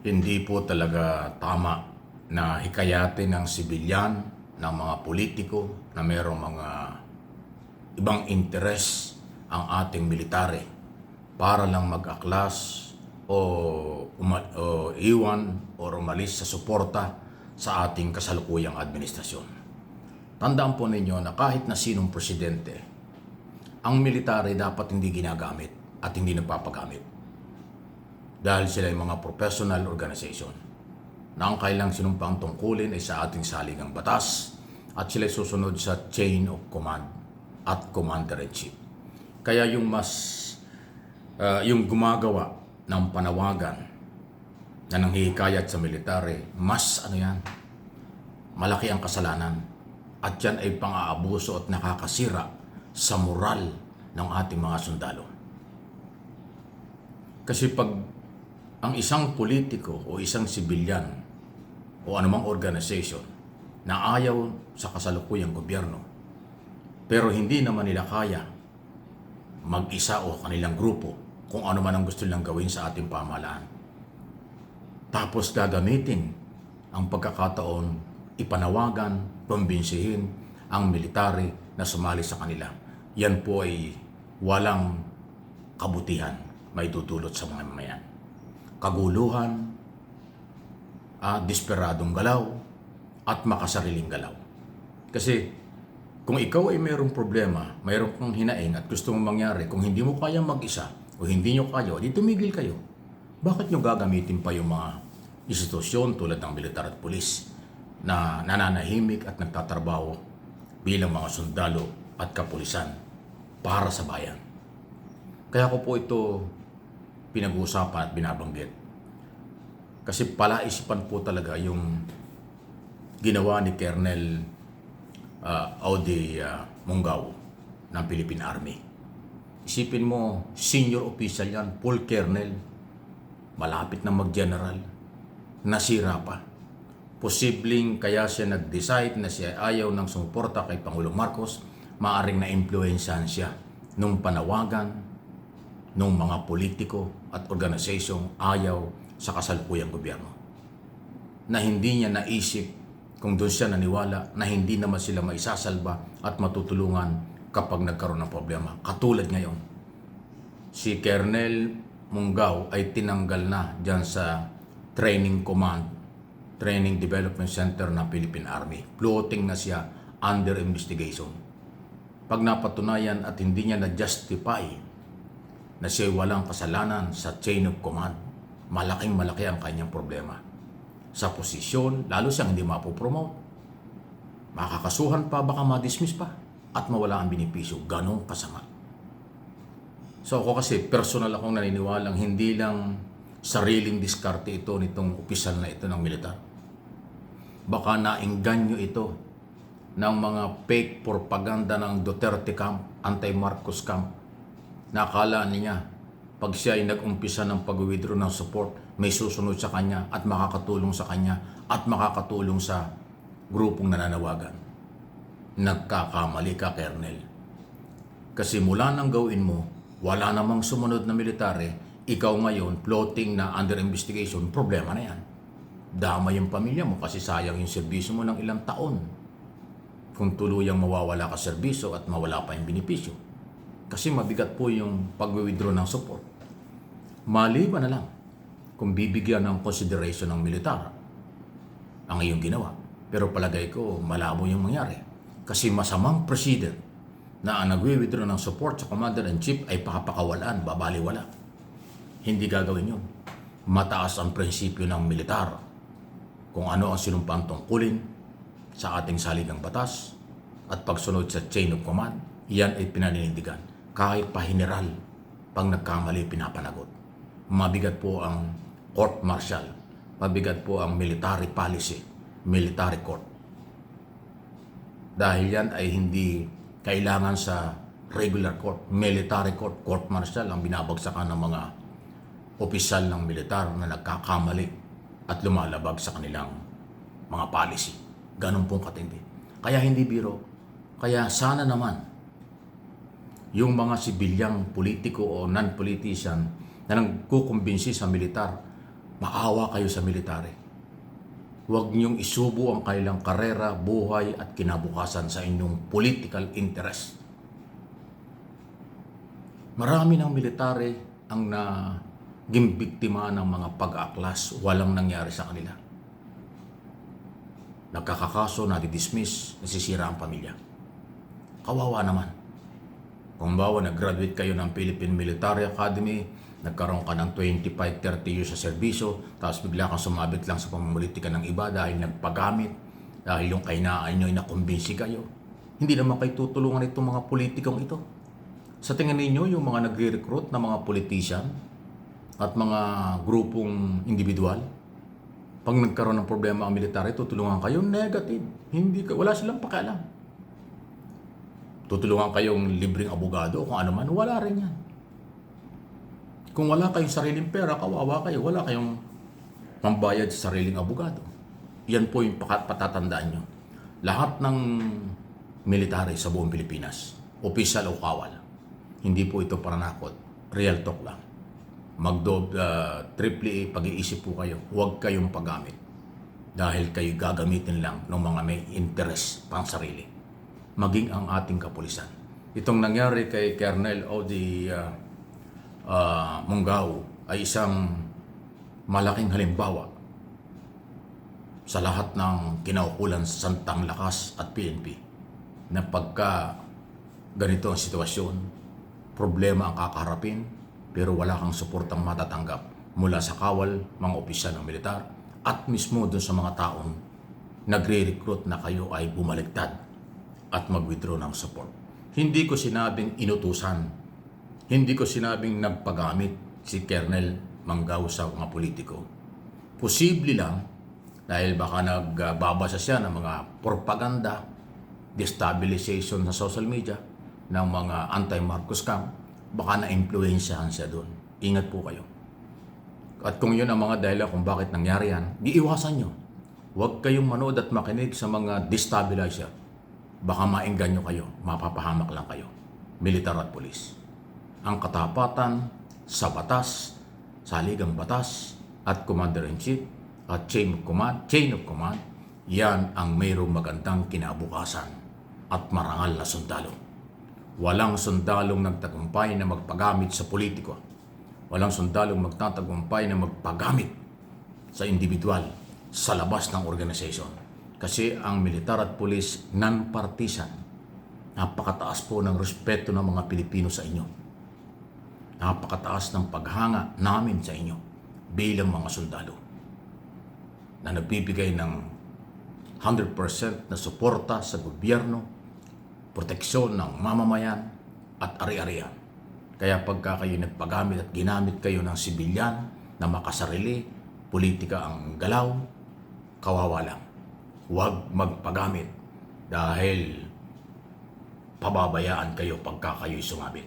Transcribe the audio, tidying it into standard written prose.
Hindi po talaga tama na hikayatin ng sibilyan, ng mga politiko na mayroong mga ibang interes ang ating military para lang mag-aklas o iwan o umalis sa suporta sa ating kasalukuyang administrasyon. Tandaan po ninyo na kahit na sinong presidente, ang military dapat hindi ginagamit at hindi nagpapagamit. Dahil sila ay mga professional organization na ang kailang sinumpang tungkulin ay sa ating saligang batas at sila ay susunod sa chain of command at commander-in-chief. Kaya yung gumagawa ng panawagan na nanghihikayat sa military, malaki ang kasalanan at yan ay pang-aabuso at nakakasira sa moral ng ating mga sundalo. Kasi pag ang isang politiko o isang sibilyan o anumang organization na ayaw sa kasalukuyang gobyerno pero hindi naman nila kaya mag-isa o kanilang grupo kung ano man ang gusto nilang gawin sa ating pamahalaan. Tapos gagamitin ang pagkakataon, ipanawagan, kumbinsihin ang military na sumali sa kanila. Yan po ay walang kabutihan may tutulot sa mga mamayan. Kaguluhan, desperadong galaw, at makasariling galaw. Kasi kung ikaw ay mayroong problema, mayroong kang hinaing at gusto mong mangyari, kung hindi mo kayang mag-isa o hindi nyo kaya, di tumigil kayo. Bakit nyo gagamitin pa yung mga institusyon tulad ng militar at pulis na nananahimik at nagtatrabaho bilang mga sundalo at kapulisan para sa bayan? Kaya ko po ito pinag-uusapan at binabanggit. Kasi palaisipan po talaga yung ginawa ni Colonel Audi Mungao ng Philippine Army. Isipin mo, senior official yan, full colonel, malapit na mag-general, nasira pa. Posibleng kaya siya nag-decide na siya ayaw ng sumuporta kay Pangulong Marcos, maaring na-influensyahan siya nung panawagan ng mga politiko at organisasyong ayaw sa kasalukuyang gobyerno. Na hindi niya naisip kung doon siya naniwala na hindi naman sila maisasalba at matutulungan kapag nagkaroon ng problema. Katulad ngayon, si Colonel Mungao ay tinanggal na dyan sa Training Command, Training Development Center ng Philippine Army. Floating na siya under investigation. Pag napatunayan at hindi niya na-justify na siya walang kasalanan sa chain of command, malaking malaki ang kanyang problema. Sa posisyon, lalo siyang hindi mapopromote. Makakasuhan pa, baka ma-dismiss pa, at mawala ang benepisyo. Ganong kasama. So ako kasi personal akong naniniwalang hindi lang sariling diskarte ito nitong opisyal na ito ng militar. Baka naengganyo ito ng mga fake propaganda ng Duterte camp, anti-Marcos camp. Nakala niya, pag siya ay nag-umpisa ng pag-withdraw ng support, may susunod sa kanya at makakatulong sa kanya at makakatulong sa grupong nananawagan. Nagkakamali ka, Colonel. Kasi mula nang gawin mo, wala namang sumunod na military, ikaw ngayon, floating na under investigation, problema na yan. Dama yung pamilya mo kasi sayang yung serbisyo mo ng ilang taon. Kung tuluyang mawawala ka serbisyo at mawala pa yung benepisyo. Kasi mabigat po yung pag-withdraw ng support. Maliban na lang kung bibigyan ng consideration ng militar ang iyong ginawa. Pero palagay ko, malabo yung mangyari. Kasi masamang president na ang nag-withdraw ng support sa commander-in-chief ay pakapakawalaan, babaliwala. Hindi gagawin yun. Mataas ang prinsipyo ng militar. Kung ano ang sinumpang tungkulin sa ating saligang batas at pagsunod sa chain of command, yan ay pinaninindigan. Kahit pa general, pag nagkamali, pinapanagot. Mabigat po ang court martial, mabigat po ang military policy, military court. Dahil yan ay hindi kailangan sa regular court, military court, court martial ang binabagsakan ng mga opisyal ng militar na nagkakamali at lumalabag sa kanilang mga policy. Ganun pong katindi. Kaya hindi biro. Kaya sana naman yung mga sibilyang politiko o non-politician na nagkukumbinsi sa militar Maawa kayo sa military. Huwag niyong isubo ang kailang karera, buhay at kinabukasan sa inyong political interest. Marami ng military ang naging biktima ng mga pag-aaklas, walang nangyari sa kanila. Nagkakakaso, nadidismiss, nasisira ang pamilya. Kawawa naman. Kung bawa nag-graduate kayo ng Philippine Military Academy, nagkaroon ka ng 25-30 years sa serbisyo, tapos bigla kang sumabit lang sa pamumulitika ng iba dahil nagpagamit, dahil yung kainaan nyo ay nakumbinsi kayo. Hindi naman kayo tutulungan itong mga politikong ito. Sa tingin ninyo, yung mga nagre-recruit na mga politician at mga grupong individual, pag nagkaroon ng problema ang military, tutulungan kayo? Negative. Wala silang pakialam. Tutulungan kayong libreng abogado, kung ano man, wala rin yan. Kung wala kayong sariling pera, kawawa kayo, wala kayong pambayad sa sariling abogado. Yan po yung patatandaan nyo. Lahat ng military sa buong Pilipinas, opisyal o kawal, hindi po ito paranakot. Real talk lang. Triple A, pag-iisip po kayo, huwag kayong paggamit. Dahil kayo gagamitin lang ng mga may interest pang sarili. Maging ang ating kapulisan. Itong nangyari kay Colonel Odi Mungao ay isang malaking halimbawa sa lahat ng kinaukulan sa Santang Lakas at PNP na pagka ganito ang sitwasyon, problema ang kakaharapin pero wala kang suportang matatanggap mula sa kawal, mga opisyal ng militar at mismo dun sa mga taong nagre-recruit na kayo ay bumaliktad at mag-withdraw ng support. Hindi ko sinabing inutusan. Hindi ko sinabing nagpagamit si Colonel Mungao sa mga politiko. Posible lang dahil baka nagbabasa siya ng mga propaganda, destabilization sa social media ng mga anti-Marcos camp, baka na-influensyahan siya doon. Ingat po kayo. At kung yun ang mga dahilan kung bakit nangyari yan, iiwasan nyo. Huwag kayong manood at makinig sa mga destabilizer. Baka maengganyo kayo, mapapahamak lang kayo. Militar at polis. Ang katapatan sa batas, saligang batas, at Commander-in-Chief, at chain of command, yan ang mayroong magandang kinabukasan at marangal na sundalo. Walang sundalong nagtagumpay na magpagamit sa politiko. Walang sundalong magtatagumpay na magpagamit sa individual sa labas ng organisasyon. Kasi ang militar at pulis non-partisan. Napakataas po ng respeto ng mga Pilipino sa inyo. Napakataas ng paghanga namin sa inyo bilang mga sundalo na nagbibigay ng 100% na suporta sa gobyerno, proteksyon ng mamamayan at ari-arian. Kaya pagka kayo nagpagamit at ginamit kayo ng sibilyan na makasarili, politika ang galaw, kawawa lang. Huwag magpagamit dahil pababayaan kayo pagka kayo'y sumabit.